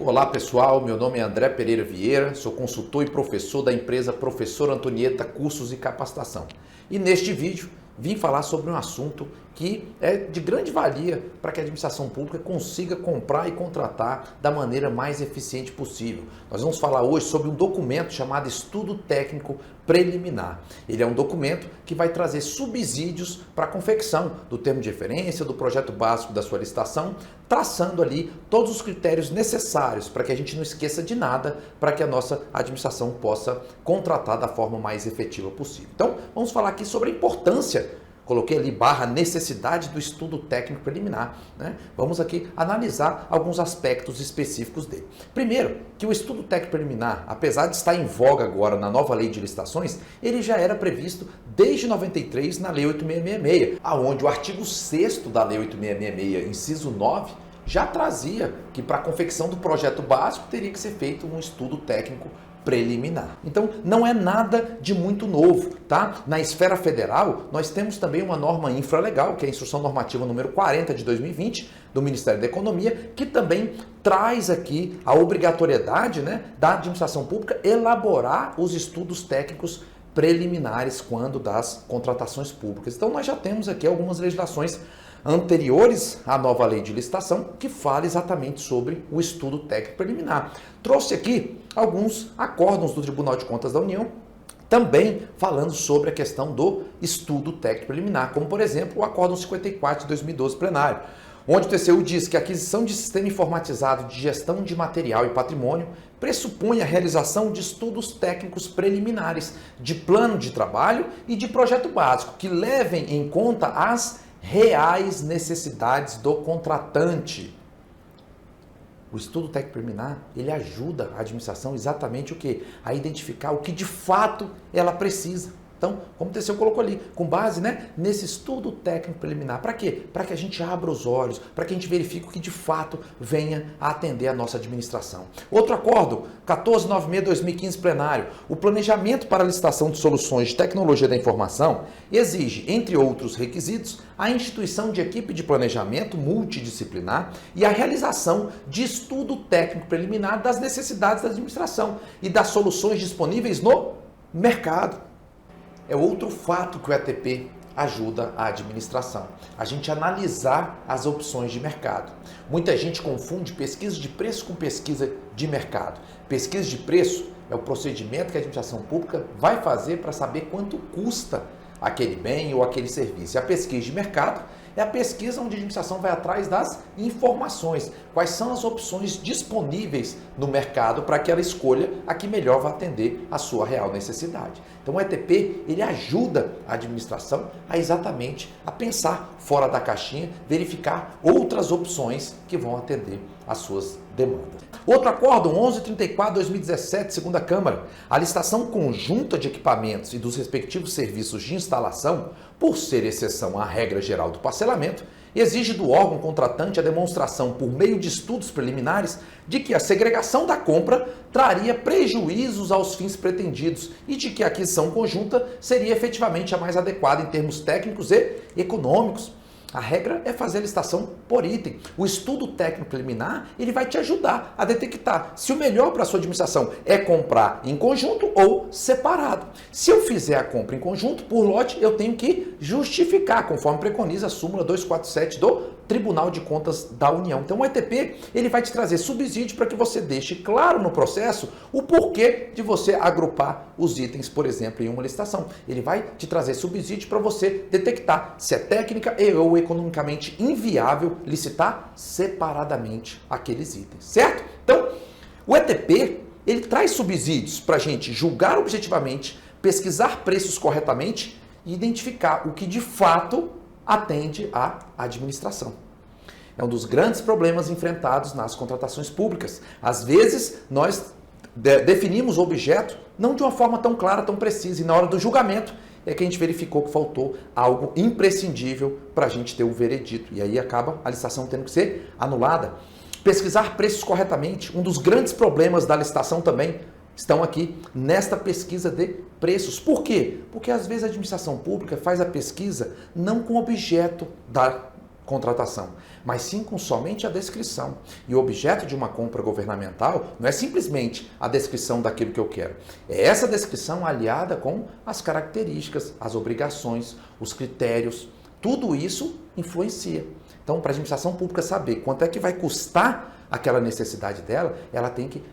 Olá pessoal, meu nome é André Pereira Vieira, sou consultor e professor da empresa Professor Antonieta Cursos e Capacitação. E neste vídeo vim falar sobre um assunto que é de grande valia para que a administração pública consiga comprar e contratar da maneira mais eficiente possível. Nós vamos falar hoje sobre um documento chamado Estudo Técnico Preliminar. Ele é um documento que vai trazer subsídios para a confecção do termo de referência, do projeto básico da sua licitação, traçando ali todos os critérios necessários para que a gente não esqueça de nada, para que a nossa administração possa contratar da forma mais efetiva possível. Então, vamos falar aqui sobre a importância. Coloquei ali necessidade do estudo técnico preliminar, né? Vamos aqui analisar alguns aspectos específicos dele. Primeiro, que o estudo técnico preliminar, apesar de estar em voga agora na nova lei de licitações, ele já era previsto desde 93 na lei 8666, aonde o artigo 6º da lei 8666, inciso 9, já trazia que para a confecção do projeto básico teria que ser feito um estudo técnico preliminar. Então, não é nada de muito novo, tá? Na esfera federal, nós temos também uma norma infralegal, que é a Instrução Normativa número 40 de 2020, do Ministério da Economia, que também traz aqui a obrigatoriedade, né, da administração pública elaborar os estudos técnicos preliminares quando das contratações públicas. Então, nós já temos aqui algumas legislações anteriores à nova lei de licitação que fala exatamente sobre o estudo técnico preliminar. Trouxe aqui alguns acórdãos do Tribunal de Contas da União, também falando sobre a questão do estudo técnico preliminar, como por exemplo o acórdão 54 de 2012 plenário, onde o TCU diz que a aquisição de sistema informatizado de gestão de material e patrimônio pressupõe a realização de estudos técnicos preliminares, de plano de trabalho e de projeto básico, que levem em conta as reais necessidades do contratante. O estudo técnico preliminar, ele ajuda a administração exatamente o quê? A identificar o que de fato ela precisa. Então, como o TCU colocou ali, com base, né, nesse estudo técnico preliminar. Para quê? Para que a gente abra os olhos, para que a gente verifique o que de fato venha a atender a nossa administração. Outro acordo, 1496/2015 plenário. O planejamento para a licitação de soluções de tecnologia da informação exige, entre outros requisitos, a instituição de equipe de planejamento multidisciplinar e a realização de estudo técnico preliminar das necessidades da administração e das soluções disponíveis no mercado. É outro fato que o ETP ajuda a administração. A gente analisar as opções de mercado. Muita gente confunde pesquisa de preço com pesquisa de mercado. Pesquisa de preço é o procedimento que a administração pública vai fazer para saber quanto custa aquele bem ou aquele serviço. E a pesquisa de mercado é a pesquisa onde a administração vai atrás das informações, quais são as opções disponíveis no mercado para que ela escolha a que melhor vai atender a sua real necessidade. Então o ETP, ele ajuda a administração a exatamente a pensar fora da caixinha, verificar outras opções que vão atender às suas demandas. Outro acórdão, 1134/2017, segunda Câmara. A licitação conjunta de equipamentos e dos respectivos serviços de instalação, por ser exceção à regra geral do parcelamento, exige do órgão contratante a demonstração, por meio de estudos preliminares, de que a segregação da compra traria prejuízos aos fins pretendidos e de que a aquisição conjunta seria efetivamente a mais adequada em termos técnicos e econômicos. A regra é fazer a licitação por item. O estudo técnico preliminar, ele vai te ajudar a detectar se o melhor para a sua administração é comprar em conjunto ou separado. Se eu fizer a compra em conjunto, por lote, eu tenho que justificar, conforme preconiza a súmula 247 do Tribunal de Contas da União. Então o ETP, ele vai te trazer subsídio para que você deixe claro no processo o porquê de você agrupar os itens, por exemplo, em uma licitação. Ele vai te trazer subsídio para você detectar se é técnica e ou economicamente inviável licitar separadamente aqueles itens, certo? Então, o ETP, ele traz subsídios para a gente julgar objetivamente, pesquisar preços corretamente e identificar o que de fato atende à administração. É um dos grandes problemas enfrentados nas contratações públicas. Às vezes, nós definimos o objeto não de uma forma tão clara, tão precisa, e na hora do julgamento é que a gente verificou que faltou algo imprescindível para a gente ter o veredito. E aí acaba a licitação tendo que ser anulada. Pesquisar preços corretamente. Um dos grandes problemas da licitação também estão aqui nesta pesquisa de preços. Por quê? Porque às vezes a administração pública faz a pesquisa não com o objeto da contratação, mas sim com somente a descrição. E o objeto de uma compra governamental não é simplesmente a descrição daquilo que eu quero. É essa descrição aliada com as características, as obrigações, os critérios. Tudo isso influencia. Então, para a administração pública saber quanto é que vai custar aquela necessidade dela, ela tem que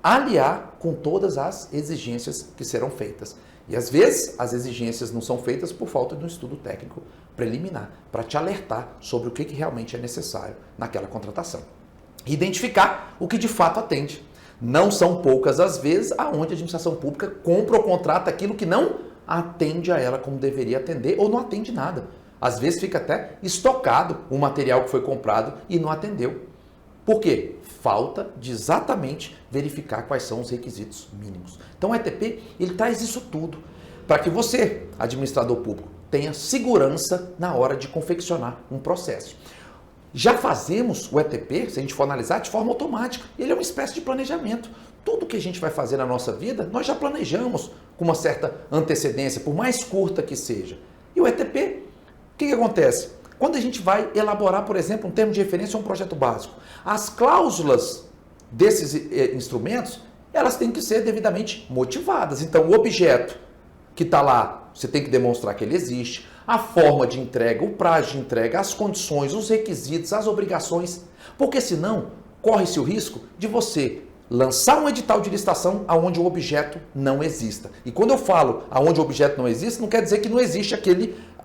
aliar com todas as exigências que serão feitas. E às vezes as exigências não são feitas por falta de um estudo técnico preliminar, para te alertar sobre o que realmente é necessário naquela contratação. Identificar o que de fato atende. Não são poucas as vezes aonde a administração pública compra ou contrata aquilo que não atende a ela como deveria atender ou não atende nada. Às vezes fica até estocado o material que foi comprado e não atendeu. Por quê? Falta de exatamente verificar quais são os requisitos mínimos. Então o ETP, ele traz isso tudo para que você, administrador público, tenha segurança na hora de confeccionar um processo. Já fazemos o ETP, se a gente for analisar, de forma automática. Ele é uma espécie de planejamento. Tudo que a gente vai fazer na nossa vida, nós já planejamos com uma certa antecedência, por mais curta que seja. E o ETP, o que acontece? Quando a gente vai elaborar, por exemplo, um termo de referência ou um projeto básico, as cláusulas desses instrumentos, elas têm que ser devidamente motivadas. Então, o objeto que está lá, você tem que demonstrar que ele existe, a forma de entrega, o prazo de entrega, as condições, os requisitos, as obrigações, porque senão corre-se o risco de você lançar um edital de licitação aonde o objeto não exista. E quando eu falo aonde o objeto não existe, não quer dizer que não existe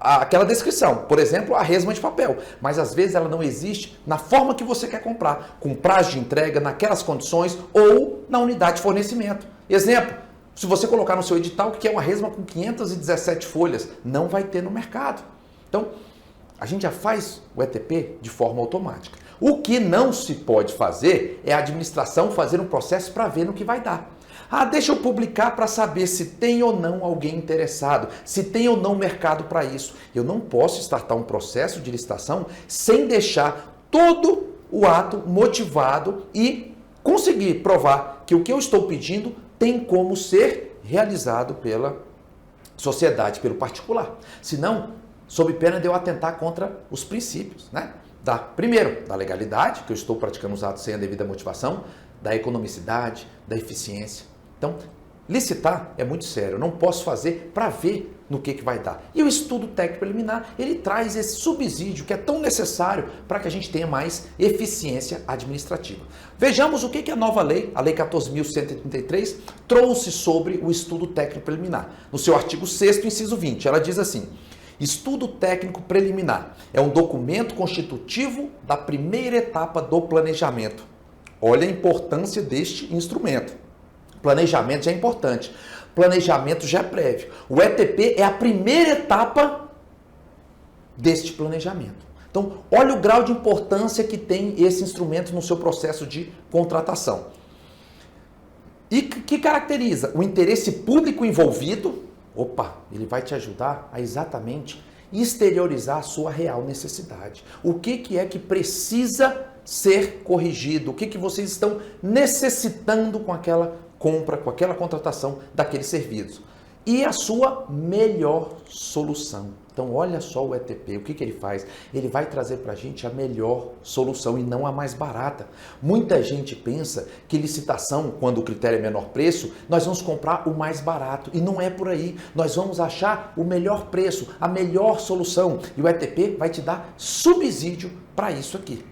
aquela descrição. Por exemplo, a resma de papel. Mas às vezes ela não existe na forma que você quer comprar, com prazo de entrega, naquelas condições ou na unidade de fornecimento. Exemplo, se você colocar no seu edital que é uma resma com 517 folhas, não vai ter no mercado. Então, a gente já faz o ETP de forma automática. O que não se pode fazer é a administração fazer um processo para ver no que vai dar. Ah, deixa eu publicar para saber se tem ou não alguém interessado, se tem ou não mercado para isso. Eu não posso startar um processo de licitação sem deixar todo o ato motivado e conseguir provar que o que eu estou pedindo tem como ser realizado pela sociedade, pelo particular. Senão, sob pena de eu atentar contra os princípios, né? Primeiro, da legalidade, que eu estou praticando os atos sem a devida motivação, da economicidade, da eficiência. Então, licitar é muito sério, eu não posso fazer para ver no que vai dar. E o estudo técnico preliminar, ele traz esse subsídio que é tão necessário para que a gente tenha mais eficiência administrativa. Vejamos o que a nova lei, a Lei 14.133, trouxe sobre o estudo técnico preliminar. No seu artigo 6º, inciso 20, ela diz assim: estudo técnico preliminar é um documento constitutivo da primeira etapa do planejamento. Olha a importância deste instrumento. Planejamento já é importante. Planejamento já é prévio. O ETP é a primeira etapa deste planejamento. Então, olha o grau de importância que tem esse instrumento no seu processo de contratação. E que caracteriza? O interesse público envolvido. Ele vai te ajudar a exatamente exteriorizar a sua real necessidade. O que é que precisa ser corrigido? O que vocês estão necessitando com aquela compra, com aquela contratação daquele serviço? E a sua melhor solução. Então, olha só o ETP, o que ele faz? Ele vai trazer para a gente a melhor solução e não a mais barata. Muita gente pensa que licitação, quando o critério é menor preço, nós vamos comprar o mais barato. E não é por aí. Nós vamos achar o melhor preço, a melhor solução. E o ETP vai te dar subsídio para isso aqui.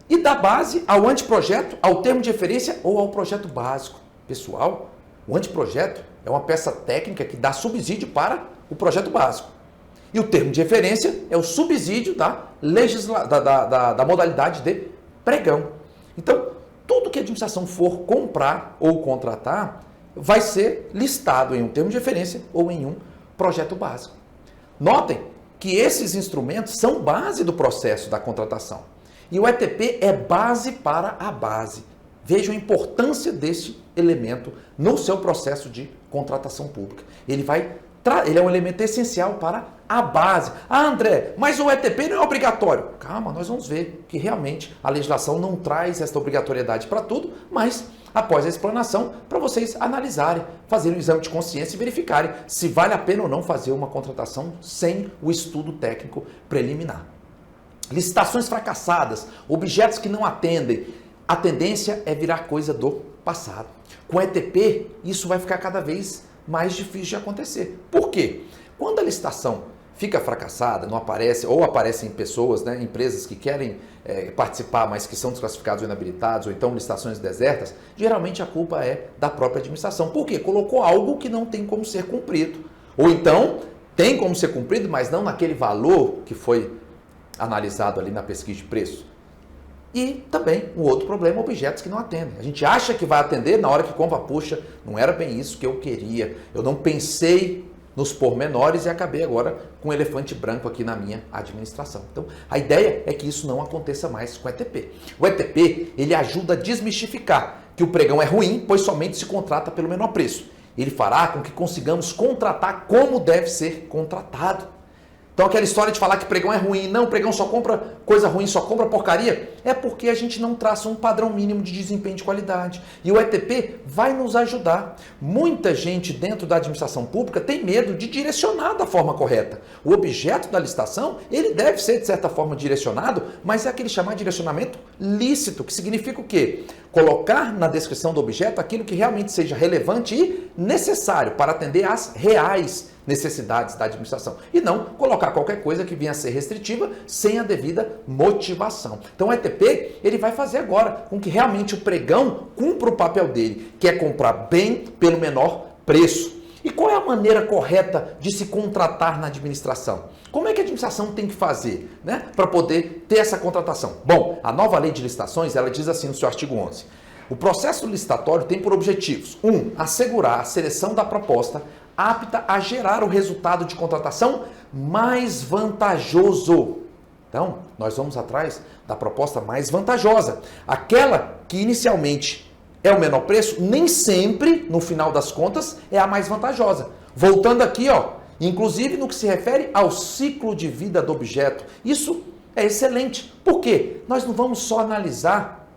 E dá base ao anteprojeto, ao termo de referência ou ao projeto básico. Pessoal, o anteprojeto é uma peça técnica que dá subsídio para o projeto básico. E o termo de referência é o subsídio da modalidade de pregão. Então, tudo que a administração for comprar ou contratar vai ser listado em um termo de referência ou em um projeto básico. Notem que esses instrumentos são base do processo da contratação. E o ETP é base para a base. Vejam a importância deste elemento no seu processo de contratação pública. Ele é um elemento essencial para a base. Ah, André, mas o ETP não é obrigatório. Calma, nós vamos ver que realmente a legislação não traz essa obrigatoriedade para tudo, mas após a explanação, para vocês analisarem, fazerem um exame de consciência e verificarem se vale a pena ou não fazer uma contratação sem o estudo técnico preliminar. licitações fracassadas, objetos que não atendem. A tendência é virar coisa do passado. Com ETP, isso vai ficar cada vez mais difícil de acontecer. Por quê? Quando a licitação fica fracassada, não aparece, ou aparecem pessoas, né, empresas que querem participar, mas que são desclassificados ou inabilitados, ou então licitações desertas, geralmente a culpa é da própria administração. Por quê? Colocou algo que não tem como ser cumprido. Ou então, tem como ser cumprido, mas não naquele valor que foi analisado ali na pesquisa de preço. E também um outro problema, objetos que não atendem. A gente acha que vai atender, na hora que compra, puxa, não era bem isso que eu queria. Eu não pensei nos pormenores e acabei agora com um elefante branco aqui na minha administração. Então, a ideia é que isso não aconteça mais com o ETP. O ETP, ele ajuda a desmistificar que o pregão é ruim, pois somente se contrata pelo menor preço. Ele fará com que consigamos contratar como deve ser contratado. Então aquela história de falar que pregão é ruim, não, pregão só compra coisa ruim, só compra porcaria, é porque a gente não traça um padrão mínimo de desempenho de qualidade. E o ETP vai nos ajudar. Muita gente dentro da administração pública tem medo de direcionar da forma correta. O objeto da licitação, ele deve ser de certa forma direcionado, mas é aquele chamado direcionamento lícito, que significa o quê? Colocar na descrição do objeto aquilo que realmente seja relevante e necessário para atender às reais necessidades da administração. E não colocar qualquer coisa que venha a ser restritiva sem a devida motivação. Então o ETP, ele vai fazer agora com que realmente o pregão cumpra o papel dele, que é comprar bem pelo menor preço. E qual é a maneira correta de se contratar na administração? Como é que a administração tem que fazer, né, para poder ter essa contratação? Bom, a nova lei de licitações, ela diz assim no seu artigo 11. O processo licitatório tem por objetivos: 1. Assegurar a seleção da proposta apta a gerar o resultado de contratação mais vantajoso. Então, nós vamos atrás da proposta mais vantajosa. Aquela que inicialmente é o menor preço, nem sempre, no final das contas, é a mais vantajosa. Voltando aqui, ó, inclusive no que se refere ao ciclo de vida do objeto. Isso é excelente. Por quê? Nós não vamos só analisar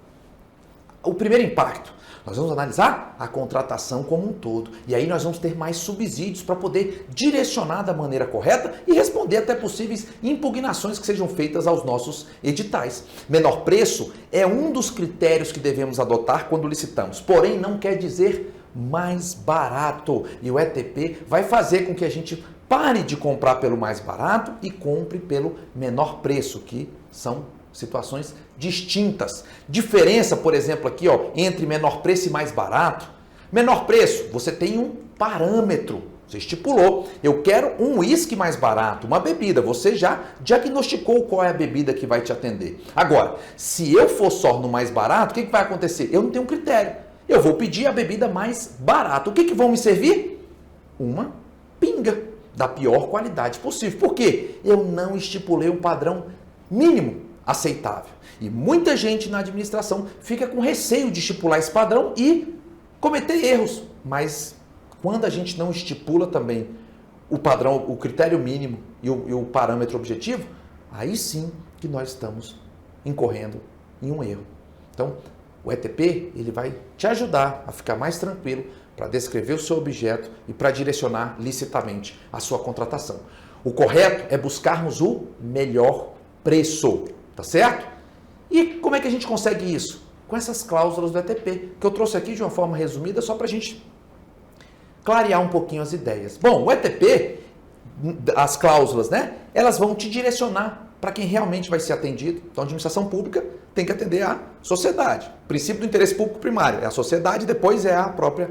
o primeiro impacto. Nós vamos analisar a contratação como um todo. E aí nós vamos ter mais subsídios para poder direcionar da maneira correta e responder até possíveis impugnações que sejam feitas aos nossos editais. Menor preço é um dos critérios que devemos adotar quando licitamos. Porém, não quer dizer mais barato. E o ETP vai fazer com que a gente pare de comprar pelo mais barato e compre pelo menor preço, que são situações distintas. Diferença, por exemplo, aqui, ó, entre menor preço e mais barato. Menor preço, você tem um parâmetro. Você estipulou, eu quero um uísque mais barato, uma bebida. Você já diagnosticou qual é a bebida que vai te atender. Agora, se eu for só no mais barato, o que vai acontecer? Eu não tenho um critério. Eu vou pedir a bebida mais barata. O que vão me servir? Uma pinga da pior qualidade possível. Por quê? Eu não estipulei um padrão mínimo aceitável. E muita gente na administração fica com receio de estipular esse padrão e cometer erros. Mas quando a gente não estipula também o padrão, o critério mínimo e o parâmetro objetivo, aí sim que nós estamos incorrendo em um erro. Então, o ETP, ele vai te ajudar a ficar mais tranquilo para descrever o seu objeto e para direcionar licitamente a sua contratação. O correto é buscarmos o melhor preço. Tá certo? E como é que a gente consegue isso? Com essas cláusulas do ETP, que eu trouxe aqui de uma forma resumida só para a gente clarear um pouquinho as ideias. Bom, o ETP, as cláusulas, né? Elas vão te direcionar para quem realmente vai ser atendido. Então, a administração pública tem que atender a sociedade. O princípio do interesse público primário é a sociedade, depois é a própria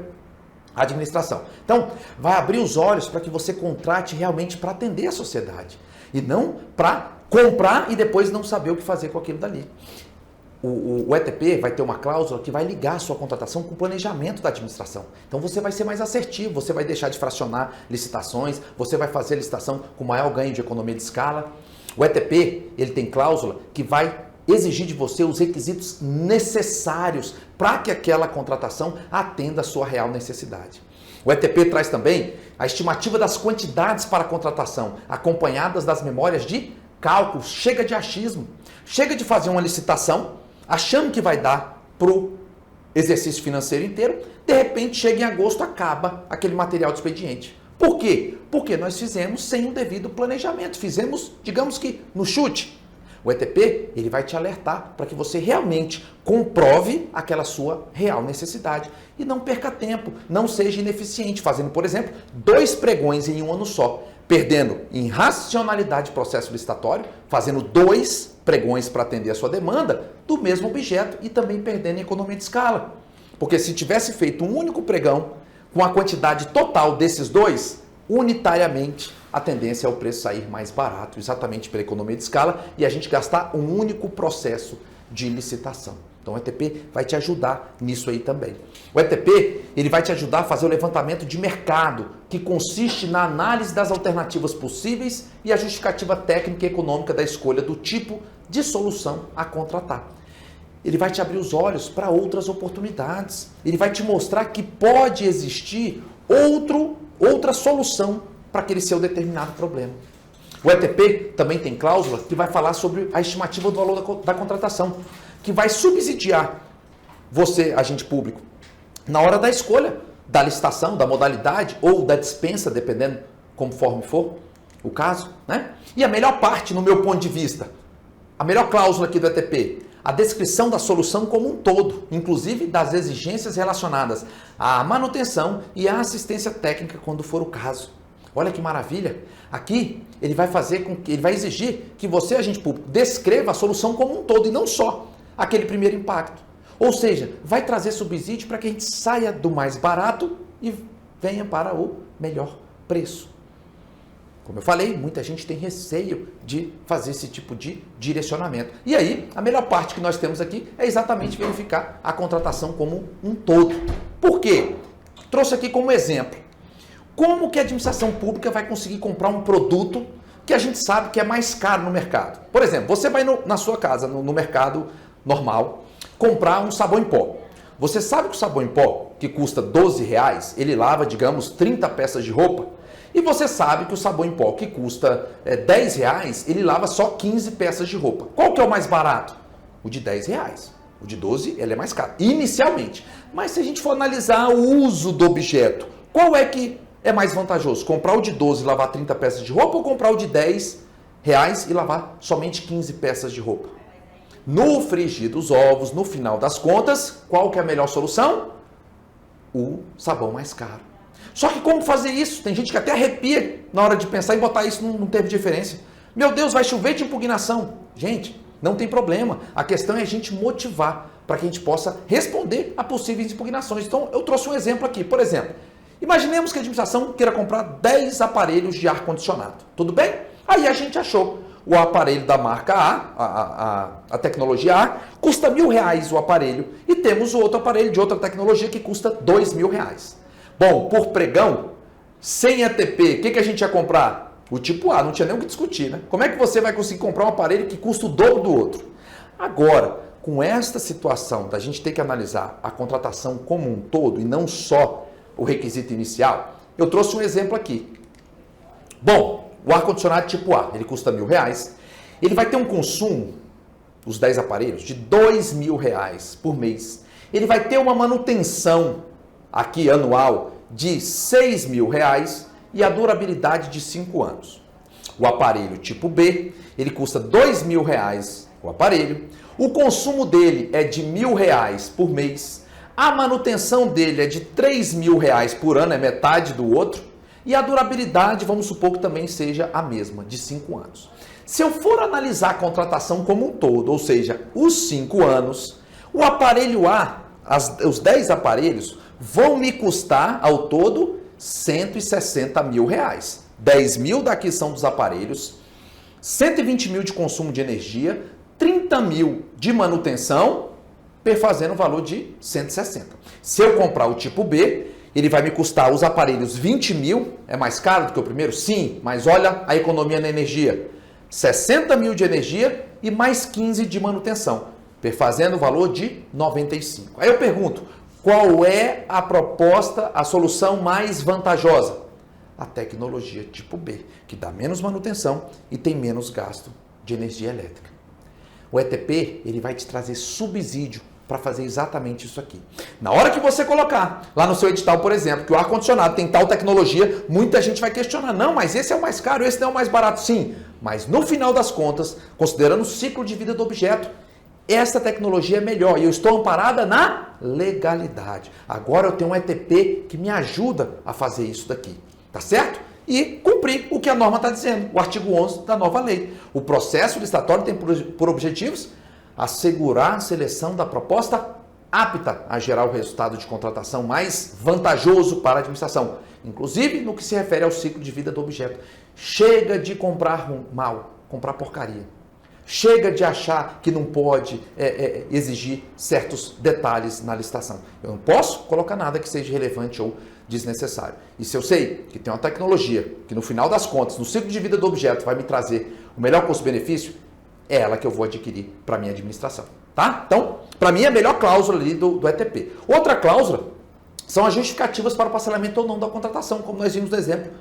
administração. Então, vai abrir os olhos para que você contrate realmente para atender a sociedade e não para comprar e depois não saber o que fazer com aquilo dali. O ETP vai ter uma cláusula que vai ligar a sua contratação com o planejamento da administração. Então você vai ser mais assertivo, você vai deixar de fracionar licitações, você vai fazer licitação com maior ganho de economia de escala. O ETP, ele tem cláusula que vai exigir de você os requisitos necessários para que aquela contratação atenda a sua real necessidade. O ETP traz também a estimativa das quantidades para a contratação, acompanhadas das memórias de cálculos. Chega de achismo, chega de fazer uma licitação achando que vai dar para o exercício financeiro inteiro, de repente chega em agosto, acaba aquele material de expediente. Por quê? Porque nós fizemos sem o devido planejamento, fizemos, digamos que, no chute. O ETP, ele vai te alertar para que você realmente comprove aquela sua real necessidade e não perca tempo, não seja ineficiente, fazendo, por exemplo, 2 pregões em um ano só, perdendo em racionalidade do processo licitatório, fazendo 2 pregões para atender a sua demanda do mesmo objeto e também perdendo em economia de escala. Porque se tivesse feito um único pregão com a quantidade total desses 2, unitariamente a tendência é o preço sair mais barato, exatamente pela economia de escala, e a gente gastar um único processo de licitação. Então o ETP vai te ajudar nisso aí também. O ETP, ele vai te ajudar a fazer o levantamento de mercado, que consiste na análise das alternativas possíveis e a justificativa técnica e econômica da escolha do tipo de solução a contratar. Ele vai te abrir os olhos para outras oportunidades. Ele vai te mostrar que pode existir outra solução para aquele seu determinado problema. O ETP também tem cláusula que vai falar sobre a estimativa do valor da contratação, que vai subsidiar você, agente público, na hora da escolha da licitação, da modalidade ou da dispensa, dependendo conforme for o caso, né? E a melhor parte, no meu ponto de vista, a melhor cláusula aqui do ETP, a descrição da solução como um todo, inclusive das exigências relacionadas à manutenção e à assistência técnica quando for o caso. Olha que maravilha! Aqui ele vai exigir que você, agente público, descreva a solução como um todo e não só aquele primeiro impacto. Ou seja, vai trazer subsídio para que a gente saia do mais barato e venha para o melhor preço. Como eu falei, muita gente tem receio de fazer esse tipo de direcionamento. E aí, a melhor parte que nós temos aqui é exatamente verificar a contratação como um todo. Por quê? Trouxe aqui como exemplo. Como que a administração pública vai conseguir comprar um produto que a gente sabe que é mais caro no mercado? Por exemplo, você vai na sua casa, no mercado normal, comprar um sabão em pó. Você sabe que o sabão em pó, que custa R$12, ele lava, digamos, 30 peças de roupa? E você sabe que o sabão em pó, que custa R$10, ele lava só 15 peças de roupa. Qual que é o mais barato? O de R$10. O de 12, ele é mais caro, inicialmente. Mas se a gente for analisar o uso do objeto, qual é que é mais vantajoso? Comprar o de 12 e lavar 30 peças de roupa ou comprar o de R$10 e lavar somente 15 peças de roupa? No frigir dos ovos, no final das contas, qual que é a melhor solução? O sabão mais caro. Só que como fazer isso? Tem gente que até arrepia na hora de pensar em botar isso num termo de referência. Meu Deus, vai chover de impugnação. Gente, não tem problema. A questão é a gente motivar para que a gente possa responder a possíveis impugnações. Então, eu trouxe um exemplo aqui. Por exemplo, imaginemos que a administração queira comprar 10 aparelhos de ar-condicionado. Tudo bem? Aí a gente achou o aparelho da marca A tecnologia A, custa R$1.000 o aparelho. E temos o outro aparelho de outra tecnologia que custa R$2.000. Bom, por pregão, sem ETP, o que a gente ia comprar? O tipo A, não tinha nem o que discutir, né? Como é que você vai conseguir comprar um aparelho que custa o dobro do outro? Agora, com esta situação da gente ter que analisar a contratação como um todo e não só o requisito inicial, eu trouxe um exemplo aqui. Bom, o ar-condicionado tipo A, ele custa R$1.000, ele vai ter um consumo, os 10 aparelhos, de R$2.000 por mês. Ele vai ter uma manutenção aqui anual de R$6.000 e a durabilidade de 5 anos. O aparelho tipo B, ele custa R$2.000 o aparelho, o consumo dele é de R$1.000 por mês, a manutenção dele é de R$3.000 por ano, é metade do outro, e a durabilidade, vamos supor que também seja a mesma, de 5 anos. Se eu for analisar a contratação como um todo, ou seja, os 5 anos, o aparelho A, os 10 aparelhos, vão me custar ao todo R$160.000. 10 mil daqui são dos aparelhos, 120 mil de consumo de energia, 30 mil de manutenção, perfazendo o valor de 160. Se eu comprar o tipo B, ele vai me custar os aparelhos 20 mil, é mais caro do que o primeiro? Sim, mas olha a economia na energia. 60 mil de energia e mais 15 de manutenção, perfazendo o valor de 95. Aí eu pergunto, qual é a proposta, a solução mais vantajosa? A tecnologia tipo B, que dá menos manutenção e tem menos gasto de energia elétrica. O ETP, ele vai te trazer subsídio para fazer exatamente isso aqui. Na hora que você colocar lá no seu edital, por exemplo, que o ar-condicionado tem tal tecnologia, muita gente vai questionar, não, mas esse é o mais caro, esse não é o mais barato. Sim, Mas no final das contas, considerando o ciclo de vida do objeto, essa tecnologia é melhor e eu estou amparada na legalidade. Agora eu tenho um ETP que me ajuda a fazer isso daqui, tá certo? E cumprir o que a norma está dizendo, o artigo 11 da nova lei. O processo licitatório tem por objetivos assegurar a seleção da proposta apta a gerar o resultado de contratação mais vantajoso para a administração, inclusive no que se refere ao ciclo de vida do objeto. Chega de comprar mal, comprar porcaria. Chega de achar que não pode exigir certos detalhes na licitação. Eu não posso colocar nada que seja relevante ou desnecessário. E se eu sei que tem uma tecnologia que no final das contas, no ciclo de vida do objeto, vai me trazer o melhor custo-benefício, é ela que eu vou adquirir para a minha administração. Tá? Então, para mim, é a melhor cláusula ali do ETP. Outra cláusula são as justificativas para o parcelamento ou não da contratação, como nós vimos no exemplo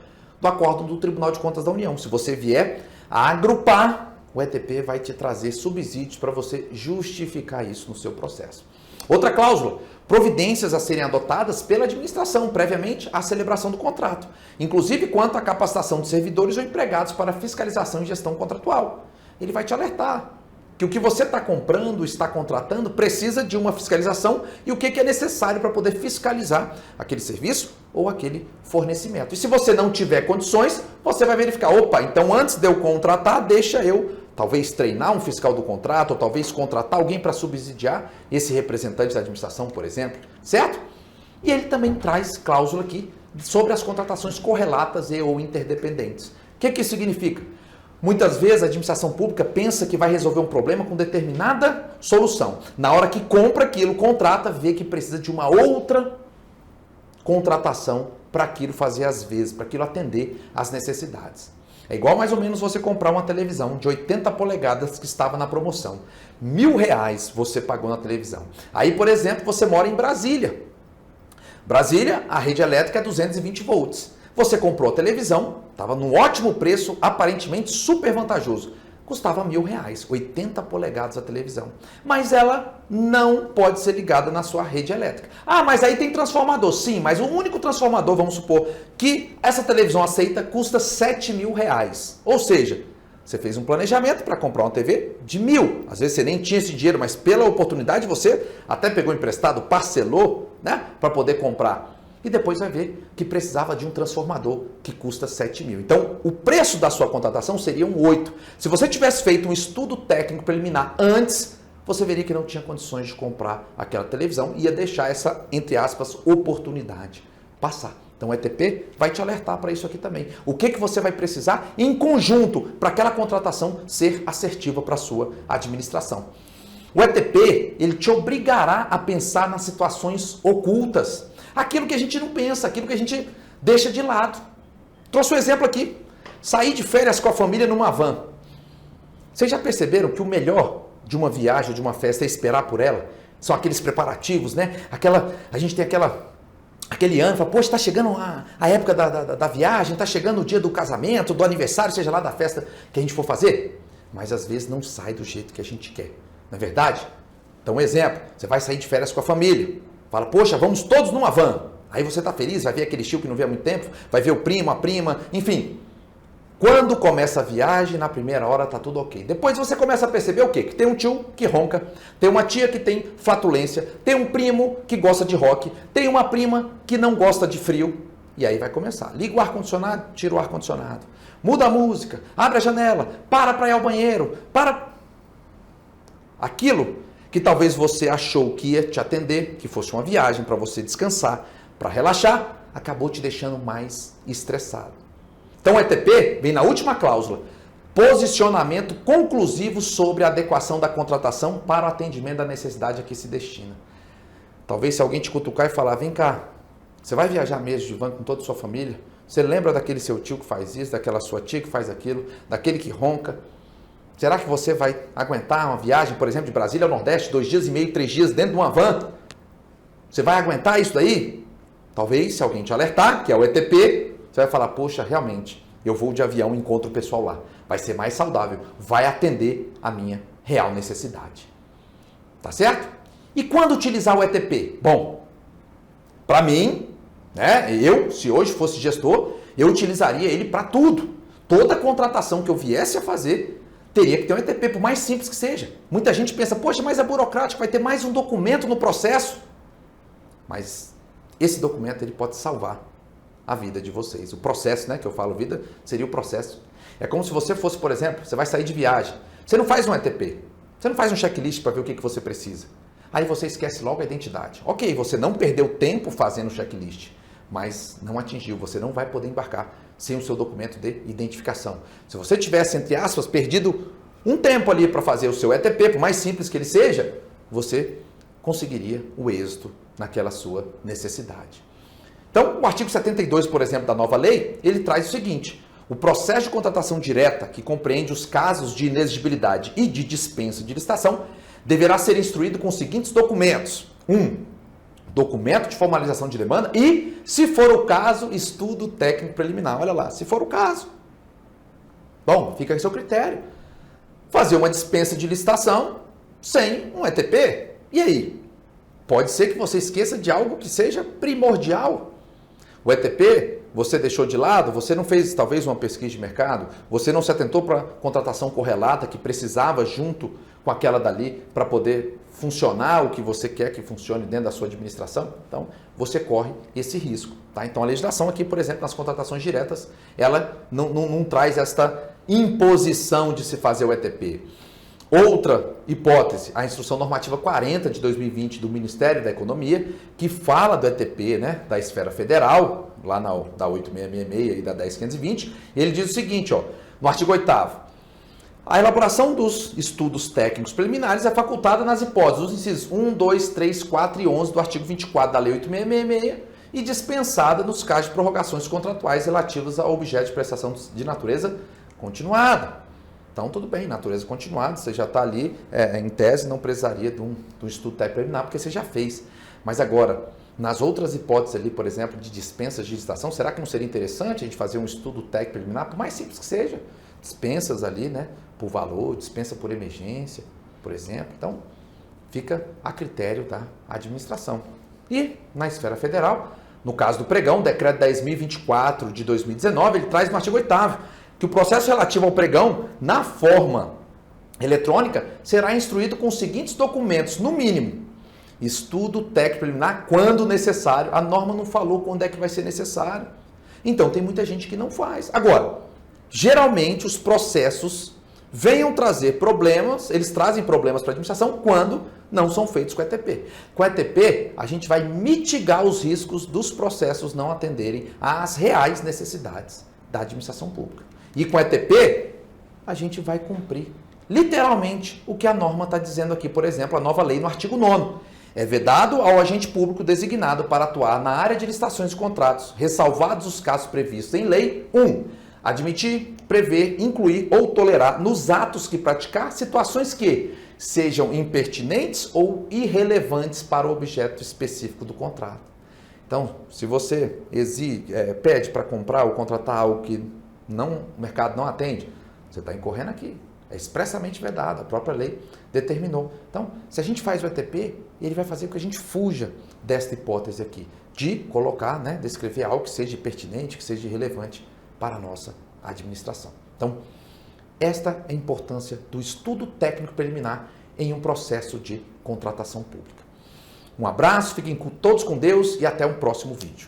do acórdão do Tribunal de Contas da União. Se você vier a agrupar, o ETP vai te trazer subsídios para você justificar isso no seu processo. Outra cláusula, providências a serem adotadas pela administração previamente à celebração do contrato, inclusive quanto à capacitação de servidores ou empregados para fiscalização e gestão contratual. Ele vai te alertar que o que você está comprando, está contratando, precisa de uma fiscalização e o que é necessário para poder fiscalizar aquele serviço ou aquele fornecimento. E se você não tiver condições, você vai verificar, opa, então antes de eu contratar, deixa eu talvez treinar um fiscal do contrato, ou talvez contratar alguém para subsidiar esse representante da administração, por exemplo, certo? E ele também traz cláusula aqui sobre as contratações correlatas e ou interdependentes. O que isso significa? Muitas vezes a administração pública pensa que vai resolver um problema com determinada solução. Na hora que compra aquilo, contrata, vê que precisa de uma outra contratação para aquilo fazer as vezes, para aquilo atender às necessidades. É igual mais ou menos você comprar uma televisão de 80 polegadas que estava na promoção. R$1.000 você pagou na televisão. Aí, por exemplo, você mora em Brasília. Brasília, a rede elétrica é 220 volts. Você comprou a televisão, estava num ótimo preço, aparentemente super vantajoso. Custava R$1.000, 80 polegadas a televisão. Mas ela não pode ser ligada na sua rede elétrica. Ah, mas aí tem transformador. Sim, mas o único transformador, vamos supor, que essa televisão aceita, custa R$7.000. Ou seja, você fez um planejamento para comprar uma TV de 1.000. Às vezes você nem tinha esse dinheiro, mas pela oportunidade você até pegou emprestado, parcelou, né, para poder comprar. E depois vai ver que precisava de um transformador que custa R$7.000. Então, o preço da sua contratação seria um 8. Se você tivesse feito um estudo técnico preliminar antes, você veria que não tinha condições de comprar aquela televisão e ia deixar essa, entre aspas, oportunidade passar. Então, o ETP vai te alertar para isso aqui também. O que você vai precisar em conjunto para aquela contratação ser assertiva para a sua administração. O ETP, ele te obrigará a pensar nas situações ocultas. Aquilo que a gente não pensa, aquilo que a gente deixa de lado. Trouxe um exemplo aqui. Sair de férias com a família numa van. Vocês já perceberam que o melhor de uma viagem, de uma festa, é esperar por ela? São aqueles preparativos, né? A gente tem aquele ano, fala, poxa, está chegando a época da viagem, está chegando o dia do casamento, do aniversário, seja lá da festa que a gente for fazer. Mas às vezes não sai do jeito que a gente quer. Não é verdade? Então, um exemplo, você vai sair de férias com a família. Fala, poxa, vamos todos numa van. Aí você está feliz, vai ver aquele tio que não vê há muito tempo, vai ver o primo, a prima, enfim. Quando começa a viagem, na primeira hora está tudo ok. Depois você começa a perceber o quê? Que tem um tio que ronca, tem uma tia que tem flatulência, tem um primo que gosta de rock, tem uma prima que não gosta de frio. E aí vai começar. Liga o ar-condicionado, tira o ar-condicionado. Muda a música, abre a janela, para ir ao banheiro, para... Aquilo que talvez você achou que ia te atender, que fosse uma viagem para você descansar, para relaxar, acabou te deixando mais estressado. Então o ETP vem na última cláusula, posicionamento conclusivo sobre a adequação da contratação para o atendimento da necessidade a que se destina. Talvez se alguém te cutucar e falar, vem cá, você vai viajar mesmo de van com toda a sua família? Você lembra daquele seu tio que faz isso, daquela sua tia que faz aquilo, daquele que ronca? Será que você vai aguentar uma viagem, por exemplo, de Brasília ao Nordeste, 2 dias e meio, 3 dias dentro de uma van? Você vai aguentar isso daí? Talvez, se alguém te alertar, que é o ETP, você vai falar, poxa, realmente, eu vou de avião e encontro o pessoal lá. Vai ser mais saudável, vai atender a minha real necessidade. Tá certo? E quando utilizar o ETP? Bom, para mim, né, se hoje fosse gestor, eu utilizaria ele para tudo. toda contratação que eu viesse a fazer teria que ter um ETP, por mais simples que seja. Muita gente pensa, poxa, mas é burocrático, vai ter mais um documento no processo. Mas esse documento ele pode salvar a vida de vocês. O processo, né, que eu falo vida, seria o processo. É como se você fosse, por exemplo, você vai sair de viagem. Você não faz um ETP, você não faz um checklist para ver o que você precisa. Aí você esquece logo a identidade. Ok, você não perdeu tempo fazendo o checklist, mas não atingiu, você não vai poder embarcar sem o seu documento de identificação. Se você tivesse, entre aspas, perdido um tempo ali para fazer o seu ETP, por mais simples que ele seja, você conseguiria o êxito naquela sua necessidade. Então, o artigo 72, por exemplo, da nova lei, ele traz o seguinte: o processo de contratação direta, que compreende os casos de inexigibilidade e de dispensa de licitação, deverá ser instruído com os seguintes documentos. 1. Documento de formalização de demanda e, se for o caso, estudo técnico preliminar. Olha lá, se for o caso. Bom, fica a seu critério. Fazer uma dispensa de licitação sem um ETP. E aí? Pode ser que você esqueça de algo que seja primordial. O ETP, você deixou de lado, você não fez talvez uma pesquisa de mercado, você não se atentou para a contratação correlata que precisava junto com aquela dali para poder funcionar o que você quer que funcione dentro da sua administração. Então, você corre esse risco. Tá? Então, a legislação aqui, por exemplo, nas contratações diretas, ela não traz esta imposição de se fazer o ETP. Outra hipótese, a Instrução Normativa 40 de 2020 do Ministério da Economia, que fala do ETP, né, da esfera federal, lá da 8666 e da 10520, ele diz o seguinte, ó, no artigo 8º, a elaboração dos estudos técnicos preliminares é facultada nas hipóteses dos incisos 1, 2, 3, 4 e 11 do artigo 24 da Lei 8666 e dispensada nos casos de prorrogações contratuais relativas a objetos de prestação de natureza continuada. Então, tudo bem, natureza continuada, você já está ali, em tese, não precisaria de um estudo técnico preliminar, porque você já fez. Mas agora, nas outras hipóteses ali, por exemplo, de dispensas de licitação, será que não seria interessante a gente fazer um estudo técnico preliminar, por mais simples que seja? Dispensas ali, né, por valor, dispensa por emergência, por exemplo. Então, fica a critério da administração. E, na esfera federal, no caso do pregão, o decreto 10.024 de 2019, ele traz no artigo 8º, que o processo relativo ao pregão, na forma eletrônica, será instruído com os seguintes documentos, no mínimo: estudo técnico preliminar quando necessário. A norma não falou quando é que vai ser necessário. Então, tem muita gente que não faz. Agora, geralmente os processos venham trazer problemas, eles trazem problemas para a administração quando não são feitos com ETP. Com ETP, a gente vai mitigar os riscos dos processos não atenderem às reais necessidades da administração pública. E com ETP, a gente vai cumprir literalmente o que a norma está dizendo aqui. Por exemplo, a nova lei no artigo 9º. É vedado ao agente público designado para atuar na área de licitações e contratos, ressalvados os casos previstos em lei, 1. Admitir, prever, incluir ou tolerar nos atos que praticar situações que sejam impertinentes ou irrelevantes para o objeto específico do contrato. Então, se você pede para comprar ou contratar algo que o mercado não atende, você está incorrendo aqui. É expressamente vedado, a própria lei determinou. Então, se a gente faz o ETP, ele vai fazer com que a gente fuja desta hipótese aqui, de colocar, né, descrever algo que seja pertinente, que seja relevante para a nossa administração. Então, esta é a importância do estudo técnico preliminar em um processo de contratação pública. Um abraço, fiquem todos com Deus e até um próximo vídeo.